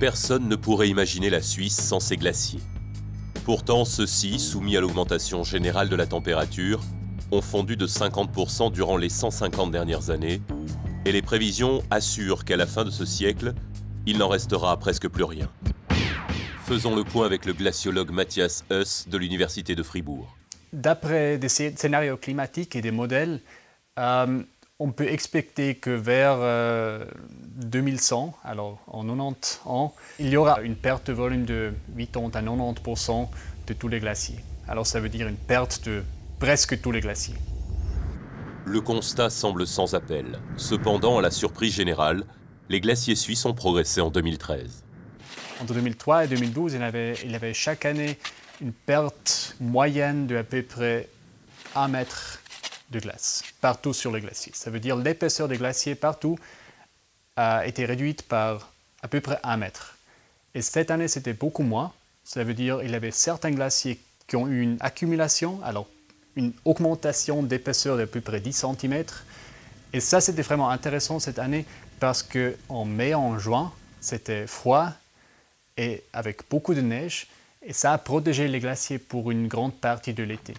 Personne ne pourrait imaginer la Suisse sans ses glaciers. Pourtant, ceux-ci, soumis à l'augmentation générale de la température, ont fondu de 50% durant les 150 dernières années, et les prévisions assurent qu'à la fin de ce siècle, il n'en restera presque plus rien. Faisons le point avec le glaciologue Matthias Huss de l'Université de Fribourg. D'après des scénarios climatiques et des modèles, on peut expecter que vers 2100, alors en 90 ans, il y aura une perte de volume de 80 à 90% de tous les glaciers. Alors ça veut dire une perte de presque tous les glaciers. Le constat semble sans appel. Cependant, à la surprise générale, les glaciers suisses ont progressé en 2013. Entre 2003 et 2012, il y avait chaque année une perte moyenne de à peu près 1 mètre de glace, partout sur les glaciers. Ça veut dire l'épaisseur des glaciers partout a été réduite par à peu près 1 mètre. Et cette année, c'était beaucoup moins. Ça veut dire qu'il y avait certains glaciers qui ont eu une accumulation, alors une augmentation d'épaisseur d'à peu près 10 cm. Et ça, c'était vraiment intéressant cette année parce qu'en mai, en juin, c'était froid et avec beaucoup de neige. Et ça a protégé les glaciers pour une grande partie de l'été.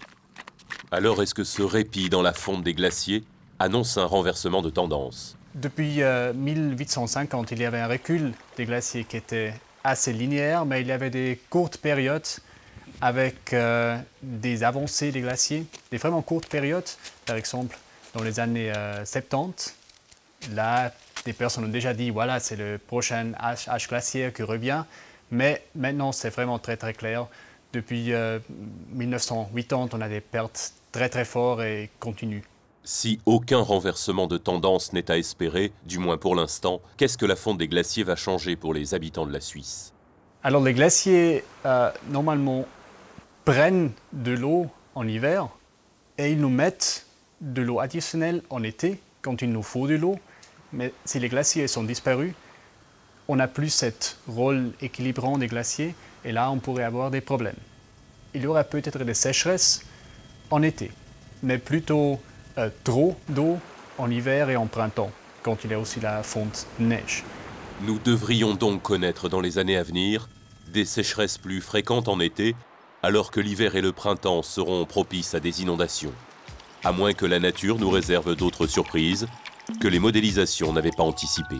Alors est-ce que ce répit dans la fonte des glaciers annonce un renversement de tendance? Depuis 1850, il y avait un recul des glaciers qui était assez linéaire, mais il y avait des courtes périodes avec des avancées des glaciers, des vraiment courtes périodes. Par exemple, dans les années 70, là, des personnes ont déjà dit, voilà, c'est le prochain âge glaciaire qui revient. Mais maintenant, c'est vraiment très clair. Depuis 1980, on a des pertes très fortes et continues. Si aucun renversement de tendance n'est à espérer, du moins pour l'instant, qu'est-ce que la fonte des glaciers va changer pour les habitants de la Suisse? Alors les glaciers, normalement, prennent de l'eau en hiver et ils nous mettent de l'eau additionnelle en été, quand il nous faut de l'eau. Mais si les glaciers sont disparus, on n'a plus ce rôle équilibrant des glaciers et là, on pourrait avoir des problèmes. Il y aura peut-être des sécheresses en été, mais plutôt trop d'eau en hiver et en printemps, quand il y a aussi la fonte de neige. Nous devrions donc connaître dans les années à venir des sécheresses plus fréquentes en été, alors que l'hiver et le printemps seront propices à des inondations. À moins que la nature nous réserve d'autres surprises que les modélisations n'avaient pas anticipées.